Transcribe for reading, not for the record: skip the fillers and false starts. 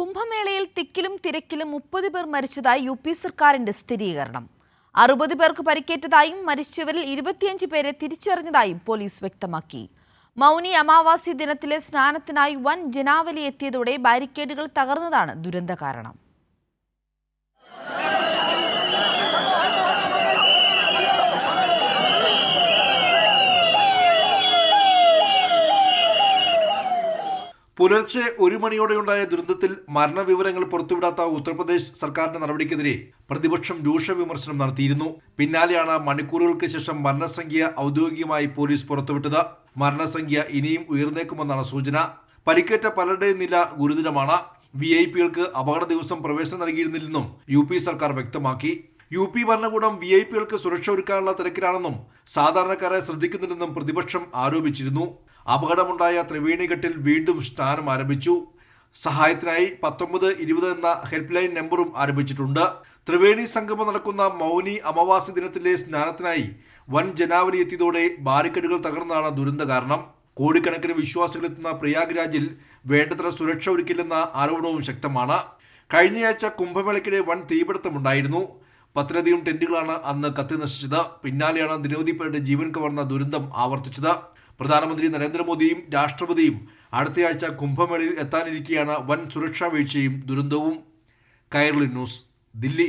കുംഭമേളയിൽ തിക്കിലും തിരക്കിലും 30 പേർ മരിച്ചതായി UP സർക്കാരിന്റെ സ്ഥിരീകരണം. 60 പേർക്ക് പരിക്കേറ്റതായും മരിച്ചവരിൽ 25 പേരെ തിരിച്ചറിഞ്ഞതായും പോലീസ് വ്യക്തമാക്കി. മൗനി അമാവാസി ദിനത്തിലെ സ്നാനത്തിനായി വൻ ജനാവലി എത്തിയതോടെ ബാരിക്കേഡുകൾ തകർന്നതാണ് ദുരന്ത കാരണം. പുലർച്ചെ 1 മണിയോടെയുണ്ടായ ദുരന്തത്തിൽ മരണവിവരങ്ങൾ പുറത്തുവിടാത്ത ഉത്തർപ്രദേശ് സർക്കാരിന്റെ നടപടിക്കെതിരെ പ്രതിപക്ഷം രൂക്ഷ വിമർശനം നടത്തിയിരുന്നു. പിന്നാലെയാണ് മണിക്കൂറുകൾക്ക് ശേഷം മരണസംഖ്യ ഔദ്യോഗികമായി പോലീസ് പുറത്തുവിട്ടത്. മരണസംഖ്യ ഇനിയും ഉയർന്നേക്കുമെന്നാണ് സൂചന. പരിക്കേറ്റ പലരുടെയും നില ഗുരുതരമാണ്. VIP-കൾക്ക് അപകട ദിവസം പ്രവേശനം നൽകിയിരുന്നില്ലെന്നും UP സർക്കാർ വ്യക്തമാക്കി. UP ഭരണകൂടം VIP-കൾക്ക് സുരക്ഷ ഒരുക്കാനുള്ള തിരക്കിലാണെന്നും സാധാരണക്കാരെ ശ്രദ്ധിക്കുന്നില്ലെന്നും പ്രതിപക്ഷം ആരോപിച്ചിരുന്നു. അപകടമുണ്ടായ ത്രിവേണിഘട്ടിൽ വീണ്ടും സ്നാനം ആരംഭിച്ചു. സഹായത്തിനായി 1920 എന്ന ഹെൽപ്പ് ലൈൻ നമ്പറും ആരംഭിച്ചിട്ടുണ്ട്. ത്രിവേണി സംഗമം നടക്കുന്ന മൗനി അമാവാസി ദിനത്തിലെ സ്നാനത്തിനായി വൻ ജനാവലി എത്തിയതോടെ ബാരിക്കേഡുകൾ തകർന്നാണ് ദുരന്ത കാരണം. കോടിക്കണക്കിന് വിശ്വാസികളെത്തുന്ന പ്രയാഗ്രാജിൽ വേണ്ടത്ര സുരക്ഷ ഒരുക്കില്ലെന്ന ആരോപണവും ശക്തമാണ്. കഴിഞ്ഞയാഴ്ച കുംഭമേളയ്ക്കിടെ വൻ തീപിടുത്തമുണ്ടായിരുന്നു. 10ലധികം ടെന്റുകളാണ് അന്ന് കത്തി നശിച്ചത്. പിന്നാലെയാണ് നിരവധി പേരുടെ ജീവൻ കവർന്ന ദുരന്തം ആവർത്തിച്ചത്. പ്രധാനമന്ത്രി നരേന്ദ്രമോദിയും രാഷ്ട്രപതിയും അടുത്തയാഴ്ച കുംഭമേളയിൽ എത്താനിരിക്കെയാണ് വൻ സുരക്ഷാ വീഴ്ചയും ദുരന്തവും. കൈരളി ന്യൂസ്, ദില്ലി.